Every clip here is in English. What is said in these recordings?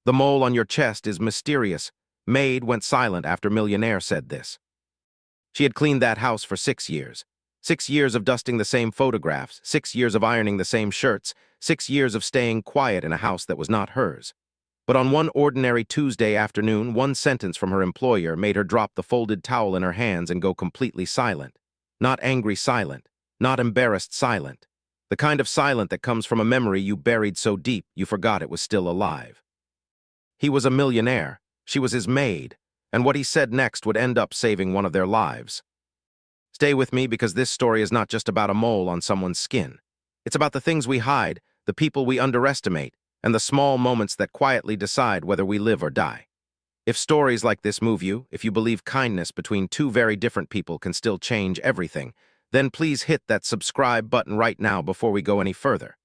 The mole on your chest is mysterious. Maid went silent after Millionaire said this. She had cleaned that house for 6 years. 6 years of dusting the same photographs, 6 years of ironing the same shirts, 6 years of staying quiet in a house that was not hers. But on one ordinary Tuesday afternoon, one sentence from her employer made her drop the folded towel in her hands and go completely silent. Not angry silent, not embarrassed silent. The kind of silent that comes from a memory you buried so deep you forgot it was still alive. He was a millionaire. She was his maid. And what he said next would end up saving one of their lives. Stay with me because this story is not just about a mole on someone's skin. It's about the things we hide, the people we underestimate, and the small moments that quietly decide whether we live or die. If stories like this move you, if you believe kindness between two very different people can still change everything, then please hit that subscribe button right now before we go any further.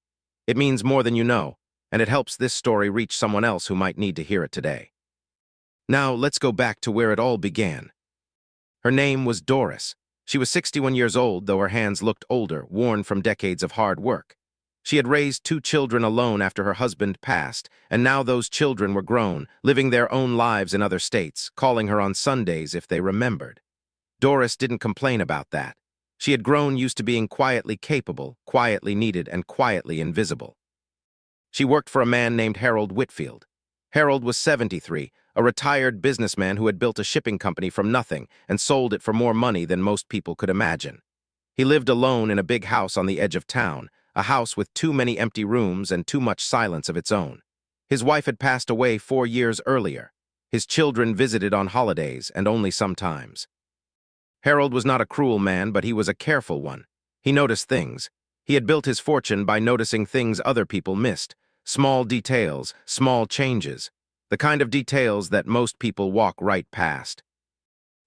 It means more than you know, and it helps this story reach someone else who might need to hear it today. Now, let's go back to where it all began. Her name was Doris. She was 61 years old, though her hands looked older, worn from decades of hard work. She had raised 2 children alone after her husband passed, and now those children were grown, living their own lives in other states, calling her on Sundays if they remembered. Doris didn't complain about that. She had grown used to being quietly capable, quietly needed, and quietly invisible. She worked for a man named Harold Whitfield. Harold was 73, a retired businessman who had built a shipping company from nothing and sold it for more money than most people could imagine. He lived alone in a big house on the edge of town, a house with too many empty rooms and too much silence of its own. His wife had passed away 4 years earlier. His children visited on holidays and only sometimes. Harold was not a cruel man, but he was a careful one. He noticed things. He had built his fortune by noticing things other people missed. Small details, small changes. The kind of details that most people walk right past.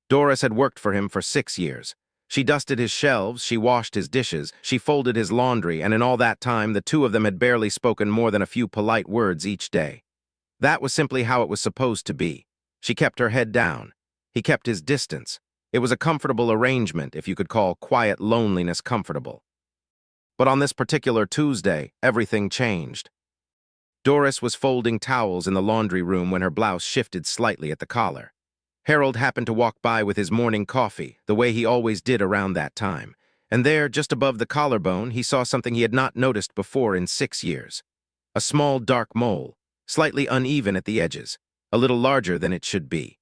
Doris had worked for him for 6 years. She dusted his shelves, she washed his dishes, she folded his laundry, and in all that time, the two of them had barely spoken more than a few polite words each day. That was simply how it was supposed to be. She kept her head down. He kept his distance. It was a comfortable arrangement, if you could call quiet loneliness comfortable. But on this particular Tuesday, everything changed. Doris was folding towels in the laundry room when her blouse shifted slightly at the collar. Harold happened to walk by with his morning coffee, the way he always did around that time, and there, just above the collarbone, he saw something he had not noticed before in 6 years. A small dark mole, slightly uneven at the edges, a little larger than it should be.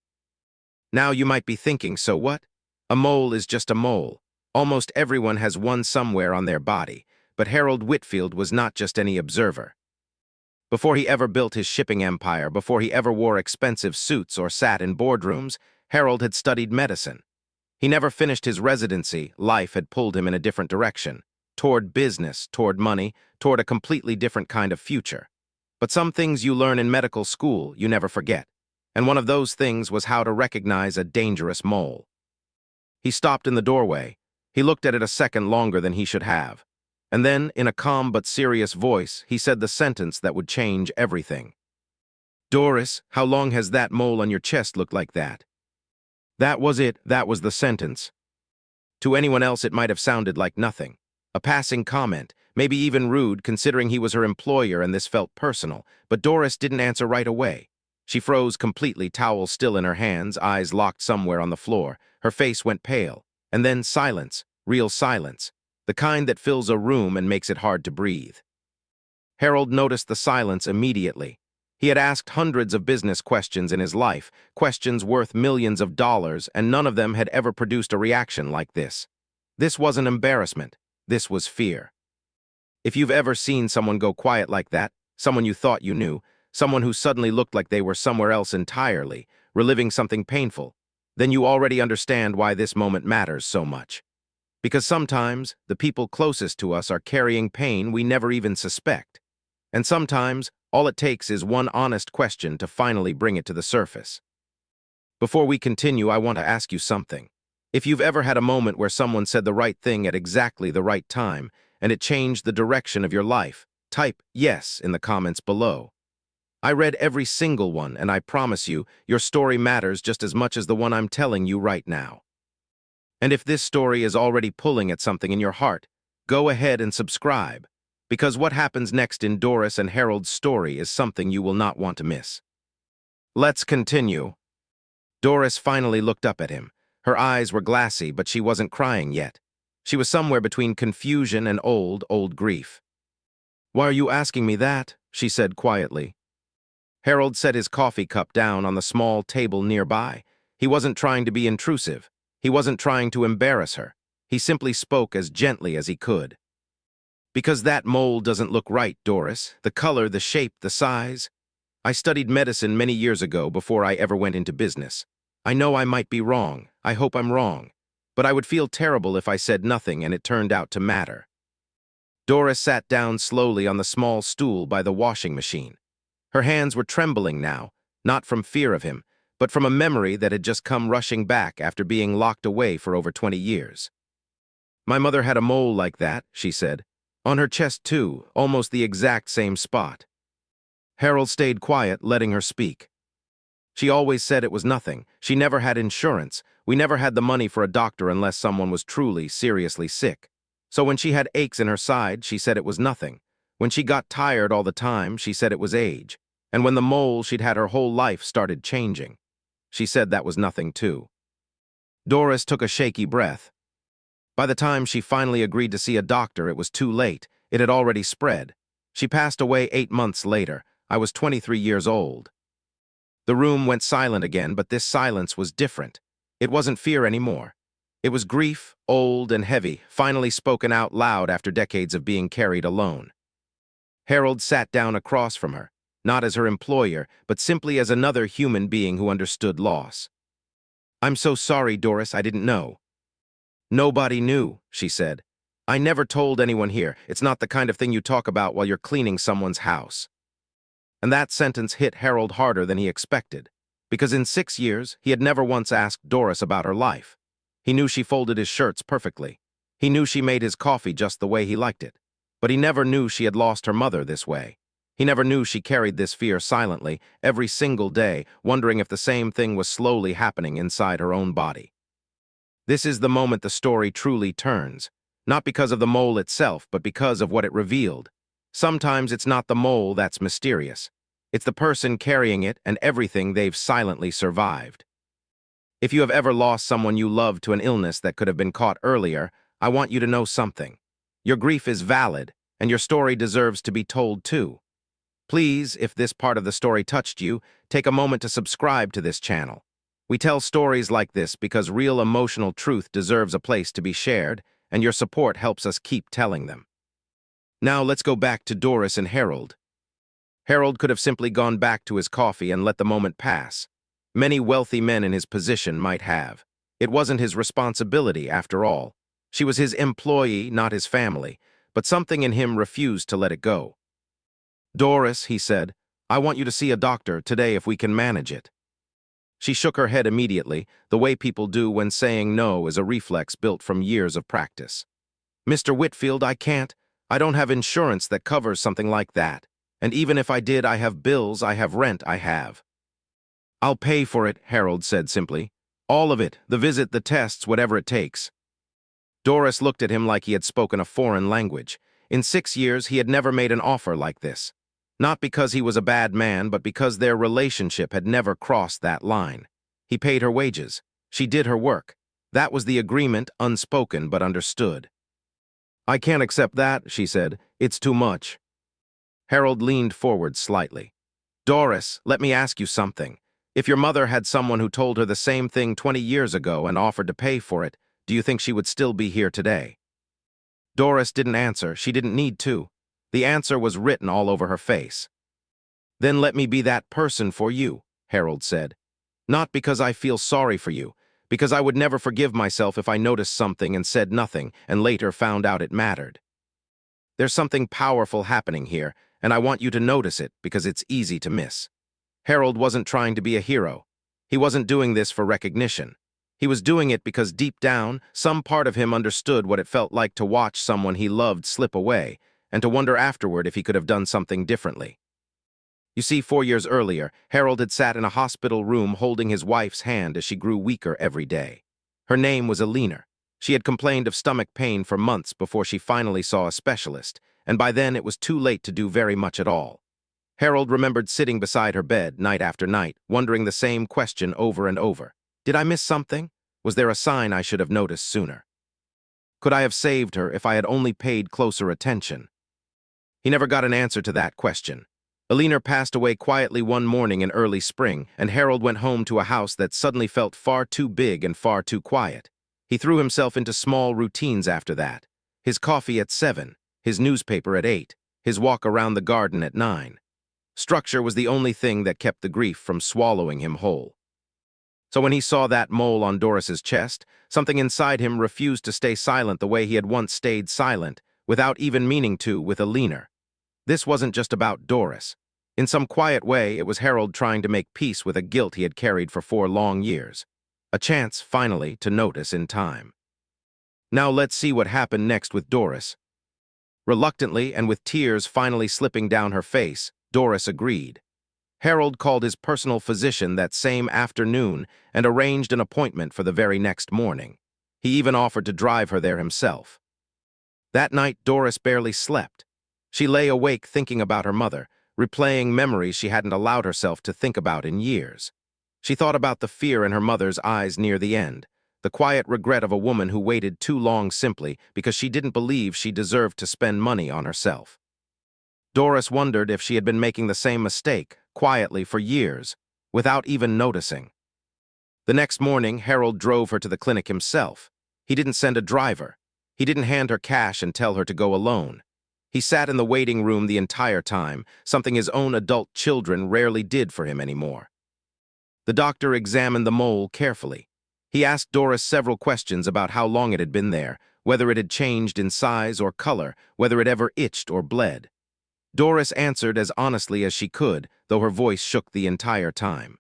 Now you might be thinking, so what? A mole is just a mole. Almost everyone has one somewhere on their body, but Harold Whitfield was not just any observer. Before he ever built his shipping empire, before he ever wore expensive suits or sat in boardrooms, Harold had studied medicine. He never finished his residency. Life had pulled him in a different direction, toward business, toward money, toward a completely different kind of future. But some things you learn in medical school you never forget, and one of those things was how to recognize a dangerous mole. He stopped in the doorway. He looked at it a second longer than he should have. And then, in a calm but serious voice, he said the sentence that would change everything. "Doris, how long has that mole on your chest looked like that?" That was it. That was the sentence. To anyone else it might have sounded like nothing. A passing comment, maybe even rude considering he was her employer and this felt personal, but Doris didn't answer right away. She froze completely, towel still in her hands, eyes locked somewhere on the floor. Her face went pale. And then silence, real silence. The kind that fills a room and makes it hard to breathe. Harold noticed the silence immediately. He had asked hundreds of business questions in his life, questions worth millions of dollars, and none of them had ever produced a reaction like this. This wasn't embarrassment. This was fear. If you've ever seen someone go quiet like that, someone you thought you knew, someone who suddenly looked like they were somewhere else entirely, reliving something painful, then you already understand why this moment matters so much. Because sometimes, the people closest to us are carrying pain we never even suspect. And sometimes, all it takes is one honest question to finally bring it to the surface. Before we continue, I want to ask you something. If you've ever had a moment where someone said the right thing at exactly the right time, and it changed the direction of your life, type "yes" in the comments below. I read every single one, and I promise you, your story matters just as much as the one I'm telling you right now. And if this story is already pulling at something in your heart, go ahead and subscribe, because what happens next in Doris and Harold's story is something you will not want to miss. Let's continue. Doris finally looked up at him. Her eyes were glassy, but she wasn't crying yet. She was somewhere between confusion and old grief. "Why are you asking me that?" she said quietly. Harold set his coffee cup down on the small table nearby. He wasn't trying to be intrusive. He wasn't trying to embarrass her. He simply spoke as gently as he could. "Because that mole doesn't look right, Doris. The color, the shape, the size. I studied medicine many years ago before I ever went into business. I know I might be wrong. I hope I'm wrong. But I would feel terrible if I said nothing and it turned out to matter." Doris sat down slowly on the small stool by the washing machine. Her hands were trembling now, not from fear of him, but from a memory that had just come rushing back after being locked away for over 20 years. "My mother had a mole like that," she said. "On her chest too, almost the exact same spot." Harold stayed quiet, letting her speak. "She always said it was nothing. She never had insurance. We never had the money for a doctor unless someone was truly, seriously sick. So when she had aches in her side, she said it was nothing. When she got tired all the time, she said it was age. And when the mole she'd had her whole life started changing, she said that was nothing too." Doris took a shaky breath. By the time she finally agreed to see a doctor, it was too late. It had already spread. She passed away 8 months later. I was 23 years old. The room went silent again, but this silence was different. It wasn't fear anymore. It was grief, old and heavy, finally spoken out loud after decades of being carried alone. Harold sat down across from her, not as her employer, but simply as another human being who understood loss. "I'm so sorry, Doris, I didn't know." "Nobody knew," she said. "I never told anyone here. It's not the kind of thing you talk about while you're cleaning someone's house." And that sentence hit Harold harder than he expected, because in 6 years, he had never once asked Doris about her life. He knew she folded his shirts perfectly. He knew she made his coffee just the way he liked it. But he never knew she had lost her mother this way. He never knew she carried this fear silently, every single day, wondering if the same thing was slowly happening inside her own body. This is the moment the story truly turns, not because of the mole itself, but because of what it revealed. Sometimes it's not the mole that's mysterious. It's the person carrying it and everything they've silently survived. If you have ever lost someone you loved to an illness that could have been caught earlier, I want you to know something. Your grief is valid, and your story deserves to be told too. Please, if this part of the story touched you, take a moment to subscribe to this channel. We tell stories like this because real emotional truth deserves a place to be shared, and your support helps us keep telling them. Now let's go back to Doris and Harold. Harold could have simply gone back to his coffee and let the moment pass. Many wealthy men in his position might have. It wasn't his responsibility, after all. She was his employee, not his family, but something in him refused to let it go. "Doris," he said, "I want you to see a doctor today if we can manage it." She shook her head immediately, the way people do when saying no is a reflex built from years of practice. "Mr. Whitfield, I can't. I don't have insurance that covers something like that. And even if I did, I have bills, I have rent, I have." "I'll pay for it," Harold said simply. "All of it, the visit, the tests, whatever it takes." Doris looked at him like he had spoken a foreign language. In 6 years, he had never made an offer like this. Not because he was a bad man, but because their relationship had never crossed that line. He paid her wages. She did her work. That was the agreement, unspoken but understood. "I can't accept that," she said. "It's too much." Harold leaned forward slightly. "Doris, let me ask you something. If your mother had someone who told her the same thing 20 years ago and offered to pay for it, do you think she would still be here today?" Doris didn't answer. She didn't need to. The answer was written all over her face. "Then let me be that person for you," Harold said. "Not because I feel sorry for you, because I would never forgive myself if I noticed something and said nothing and later found out it mattered. There's something powerful happening here, and I want you to notice it because it's easy to miss." Harold wasn't trying to be a hero. He wasn't doing this for recognition. He was doing it because deep down, some part of him understood what it felt like to watch someone he loved slip away, and to wonder afterward if he could have done something differently. You see, 4 years earlier, Harold had sat in a hospital room holding his wife's hand as she grew weaker every day. Her name was Alina. She had complained of stomach pain for months before she finally saw a specialist, and by then it was too late to do very much at all. Harold remembered sitting beside her bed night after night, wondering the same question over and over. Did I miss something? Was there a sign I should have noticed sooner? Could I have saved her if I had only paid closer attention? He never got an answer to that question. Eleanor passed away quietly one morning in early spring, and Harold went home to a house that suddenly felt far too big and far too quiet. He threw himself into small routines after that. His coffee at 7, his newspaper at 8, his walk around the garden at 9. Structure was the only thing that kept the grief from swallowing him whole. So when he saw that mole on Doris's chest, something inside him refused to stay silent the way he had once stayed silent, without even meaning to, with Eleanor. This wasn't just about Doris. In some quiet way, it was Harold trying to make peace with a guilt he had carried for 4 long years. A chance, finally, to notice in time. Now let's see what happened next with Doris. Reluctantly, and with tears finally slipping down her face, Doris agreed. Harold called his personal physician that same afternoon and arranged an appointment for the very next morning. He even offered to drive her there himself. That night, Doris barely slept. She lay awake thinking about her mother, replaying memories she hadn't allowed herself to think about in years. She thought about the fear in her mother's eyes near the end, the quiet regret of a woman who waited too long simply because she didn't believe she deserved to spend money on herself. Doris wondered if she had been making the same mistake, quietly for years, without even noticing. The next morning, Harold drove her to the clinic himself. He didn't send a driver. He didn't hand her cash and tell her to go alone. He sat in the waiting room the entire time, something his own adult children rarely did for him anymore. The doctor examined the mole carefully. He asked Doris several questions about how long it had been there, whether it had changed in size or color, whether it ever itched or bled. Doris answered as honestly as she could, though her voice shook the entire time.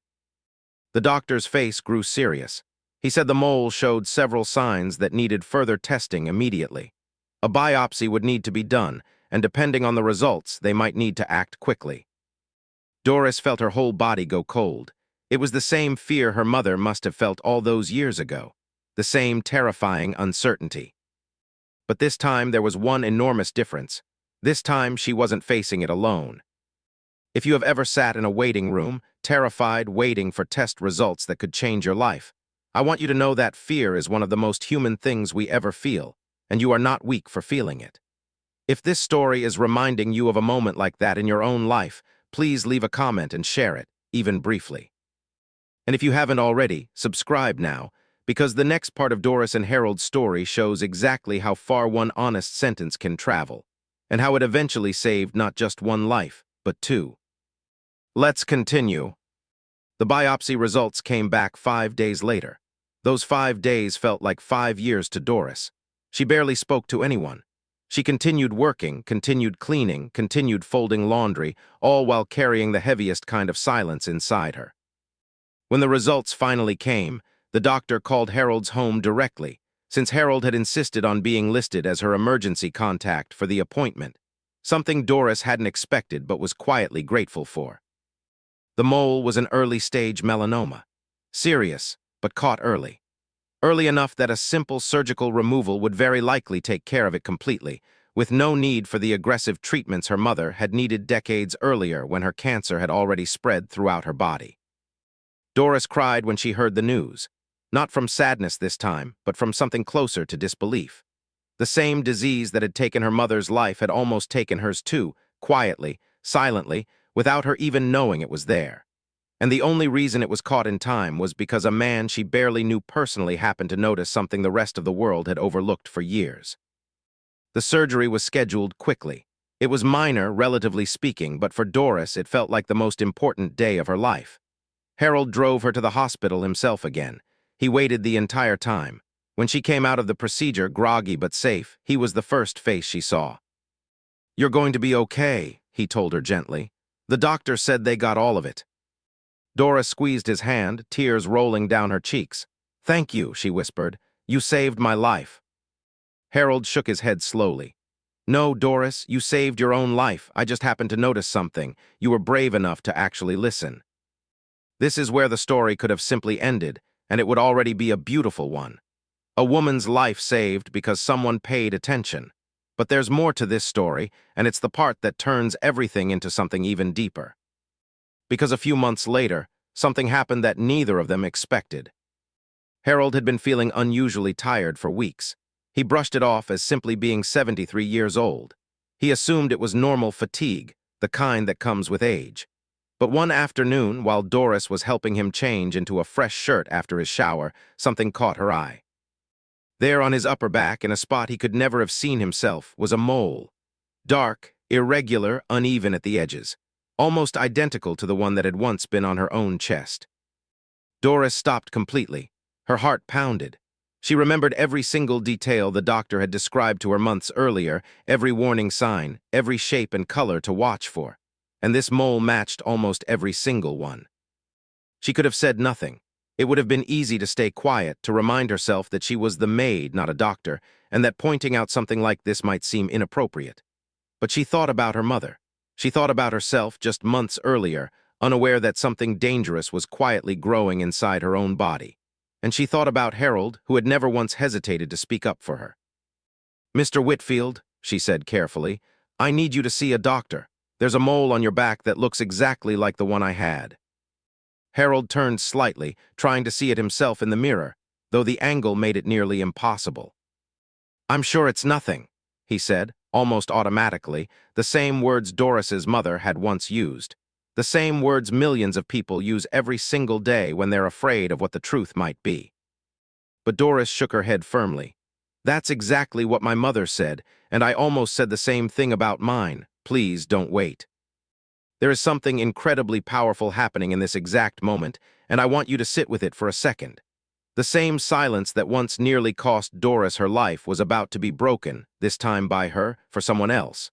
The doctor's face grew serious. He said the mole showed several signs that needed further testing immediately. A biopsy would need to be done, and depending on the results, they might need to act quickly. Doris felt her whole body go cold. It was the same fear her mother must have felt all those years ago, the same terrifying uncertainty. But this time there was one enormous difference. This time she wasn't facing it alone. If you have ever sat in a waiting room, terrified, waiting for test results that could change your life, I want you to know that fear is one of the most human things we ever feel, and you are not weak for feeling it. If this story is reminding you of a moment like that in your own life, please leave a comment and share it, even briefly. And if you haven't already, subscribe now, because the next part of Doris and Harold's story shows exactly how far one honest sentence can travel, and how it eventually saved not just one life, but 2. Let's continue. The biopsy results came back 5 days later. Those 5 days felt like 5 years to Doris. She barely spoke to anyone. She continued working, continued cleaning, continued folding laundry, all while carrying the heaviest kind of silence inside her. When the results finally came, the doctor called Harold's home directly, since Harold had insisted on being listed as her emergency contact for the appointment, something Doris hadn't expected but was quietly grateful for. The mole was an early-stage melanoma. Serious, but caught early. Early enough that a simple surgical removal would very likely take care of it completely, with no need for the aggressive treatments her mother had needed decades earlier when her cancer had already spread throughout her body. Doris cried when she heard the news, not from sadness this time, but from something closer to disbelief. The same disease that had taken her mother's life had almost taken hers too, quietly, silently, without her even knowing it was there. And the only reason it was caught in time was because a man she barely knew personally happened to notice something the rest of the world had overlooked for years. The surgery was scheduled quickly. It was minor, relatively speaking, but for Doris it felt like the most important day of her life. Harold drove her to the hospital himself again. He waited the entire time. When she came out of the procedure, groggy but safe, he was the first face she saw. "You're going to be okay," he told her gently. "The doctor said they got all of it." Doris squeezed his hand, tears rolling down her cheeks. "Thank you," she whispered. "You saved my life." Harold shook his head slowly. "No, Doris, you saved your own life. I just happened to notice something. You were brave enough to actually listen." This is where the story could have simply ended, and it would already be a beautiful one. A woman's life saved because someone paid attention. But there's more to this story, and it's the part that turns everything into something even deeper. Because a few months later, something happened that neither of them expected. Harold had been feeling unusually tired for weeks. He brushed it off as simply being 73 years old. He assumed it was normal fatigue, the kind that comes with age. But one afternoon, while Doris was helping him change into a fresh shirt after his shower, something caught her eye. There on his upper back, in a spot he could never have seen himself, was a mole. Dark, irregular, uneven at the edges, almost identical to the one that had once been on her own chest. Doris stopped completely. Her heart pounded. She remembered every single detail the doctor had described to her months earlier, every warning sign, every shape and color to watch for. And this mole matched almost every single one. She could have said nothing. It would have been easy to stay quiet, to remind herself that she was the maid, not a doctor, and that pointing out something like this might seem inappropriate. But she thought about her mother. She thought about herself just months earlier, unaware that something dangerous was quietly growing inside her own body. And she thought about Harold, who had never once hesitated to speak up for her. "Mr. Whitfield," she said carefully, "I need you to see a doctor. There's a mole on your back that looks exactly like the one I had." Harold turned slightly, trying to see it himself in the mirror, though the angle made it nearly impossible. "I'm sure it's nothing," he said, almost automatically, the same words Doris's mother had once used. The same words millions of people use every single day when they're afraid of what the truth might be. But Doris shook her head firmly. "That's exactly what my mother said, and I almost said the same thing about mine. Please don't wait. There is something incredibly powerful happening in this exact moment, and I want you to sit with it for a second." The same silence that once nearly cost Doris her life was about to be broken, this time by her, for someone else.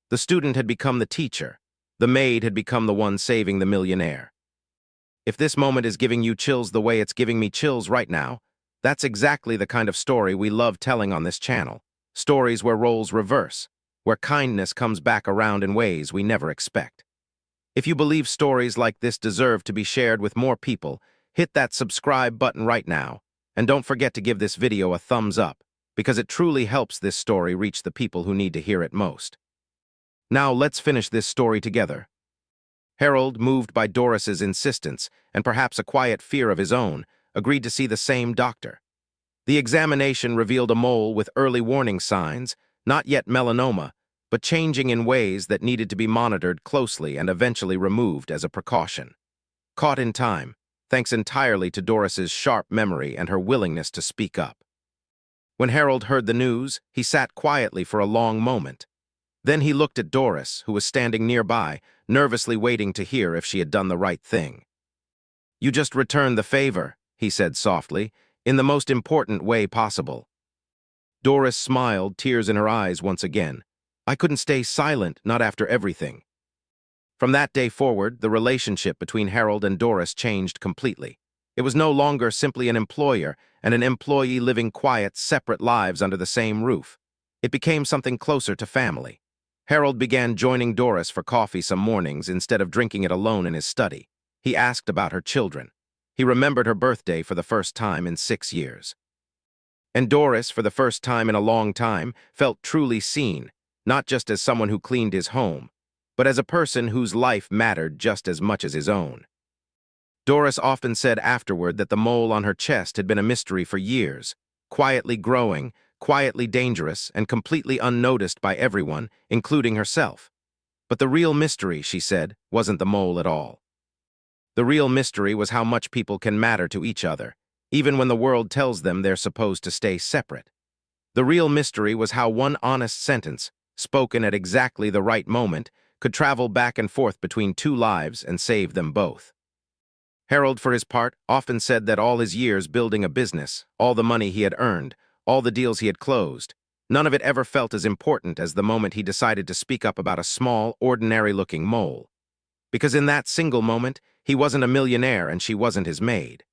The student had become the teacher. The maid had become the one saving the millionaire. If this moment is giving you chills the way it's giving me chills right now, that's exactly the kind of story we love telling on this channel. Stories where roles reverse, where kindness comes back around in ways we never expect. If you believe stories like this deserve to be shared with more people, hit that subscribe button right now, and don't forget to give this video a thumbs up, because it truly helps this story reach the people who need to hear it most. Now let's finish this story together. Harold, moved by Doris's insistence, and perhaps a quiet fear of his own, agreed to see the same doctor. The examination revealed a mole with early warning signs, not yet melanoma, but changing in ways that needed to be monitored closely and eventually removed as a precaution. Caught in time, thanks entirely to Doris's sharp memory and her willingness to speak up. When Harold heard the news, he sat quietly for a long moment. Then he looked at Doris, who was standing nearby, nervously waiting to hear if she had done the right thing. "You just returned the favor," he said softly, "in the most important way possible." Doris smiled, tears in her eyes once again. "I couldn't stay silent, not after everything." From that day forward, the relationship between Harold and Doris changed completely. It was no longer simply an employer and an employee living quiet, separate lives under the same roof. It became something closer to family. Harold began joining Doris for coffee some mornings instead of drinking it alone in his study. He asked about her children. He remembered her birthday for the first time in 6 years. And Doris, for the first time in a long time, felt truly seen, not just as someone who cleaned his home, but as a person whose life mattered just as much as his own. Doris often said afterward that the mole on her chest had been a mystery for years, quietly growing, quietly dangerous, and completely unnoticed by everyone, including herself. But the real mystery, she said, wasn't the mole at all. The real mystery was how much people can matter to each other, even when the world tells them they're supposed to stay separate. The real mystery was how one honest sentence, spoken at exactly the right moment, could travel back and forth between two lives and save them both. Harold, for his part, often said that all his years building a business, all the money he had earned, all the deals he had closed, none of it ever felt as important as the moment he decided to speak up about a small, ordinary-looking mole. Because in that single moment, he wasn't a millionaire and she wasn't his maid.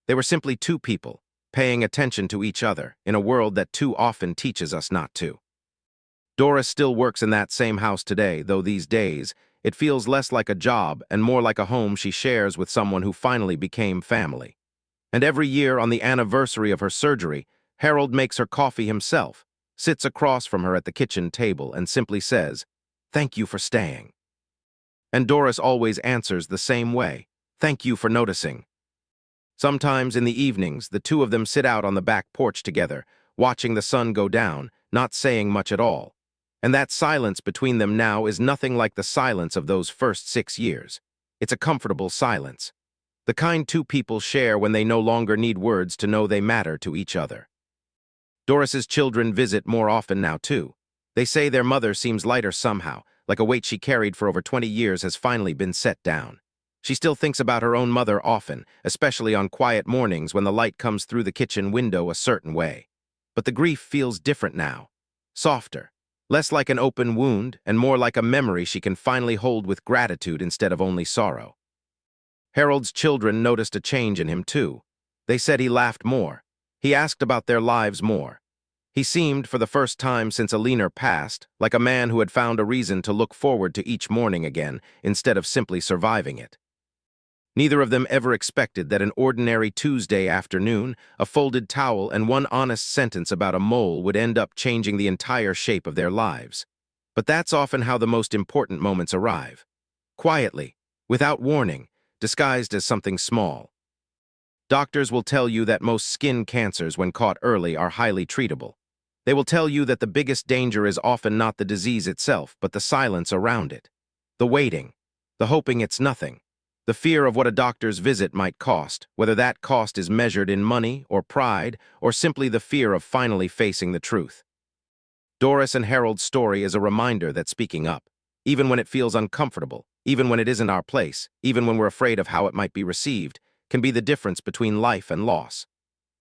They were simply two people, paying attention to each other in a world that too often teaches us not to. Doris still works in that same house today, though these days, it feels less like a job and more like a home she shares with someone who finally became family. And every year on the anniversary of her surgery, Harold makes her coffee himself, sits across from her at the kitchen table and simply says, "Thank you for staying." And Doris always answers the same way, "Thank you for noticing." Sometimes in the evenings, the two of them sit out on the back porch together, watching the sun go down, not saying much at all. And that silence between them now is nothing like the silence of those first 6 years. It's a comfortable silence. The kind two people share when they no longer need words to know they matter to each other. Doris's children visit more often now, too. They say their mother seems lighter somehow, like a weight she carried for over 20 years has finally been set down. She still thinks about her own mother often, especially on quiet mornings when the light comes through the kitchen window a certain way. But the grief feels different now. Softer. Less like an open wound, and more like a memory she can finally hold with gratitude instead of only sorrow. Harold's children noticed a change in him, too. They said he laughed more. He asked about their lives more. He seemed, for the first time since Alina passed, like a man who had found a reason to look forward to each morning again, instead of simply surviving it. Neither of them ever expected that an ordinary Tuesday afternoon, a folded towel, and one honest sentence about a mole would end up changing the entire shape of their lives. But that's often how the most important moments arrive. Quietly, without warning, disguised as something small. Doctors will tell you that most skin cancers, when caught early, are highly treatable. They will tell you that the biggest danger is often not the disease itself, but the silence around it. The waiting, the hoping it's nothing, the fear of what a doctor's visit might cost, whether that cost is measured in money or pride, or simply the fear of finally facing the truth. Doris and Harold's story is a reminder that speaking up, even when it feels uncomfortable, even when it isn't our place, even when we're afraid of how it might be received, can be the difference between life and loss.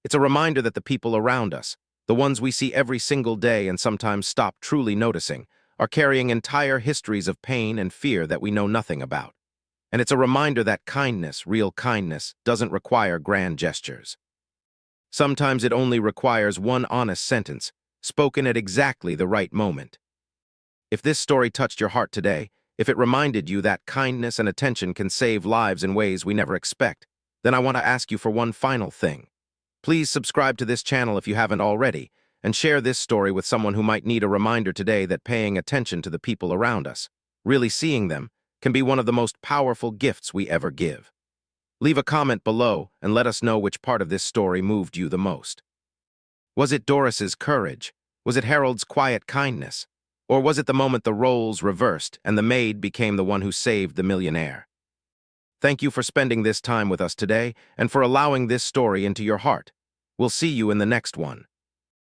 It's a reminder that the people around us, the ones we see every single day and sometimes stop truly noticing, are carrying entire histories of pain and fear that we know nothing about. And it's a reminder that kindness, real kindness, doesn't require grand gestures. Sometimes it only requires one honest sentence, spoken at exactly the right moment. If this story touched your heart today, if it reminded you that kindness and attention can save lives in ways we never expect, then I want to ask you for one final thing. Please subscribe to this channel if you haven't already, and share this story with someone who might need a reminder today that paying attention to the people around us, really seeing them, can be one of the most powerful gifts we ever give. Leave a comment below and let us know which part of this story moved you the most. Was it Doris's courage? Was it Harold's quiet kindness? Or was it the moment the roles reversed and the maid became the one who saved the millionaire? Thank you for spending this time with us today and for allowing this story into your heart. We'll see you in the next one.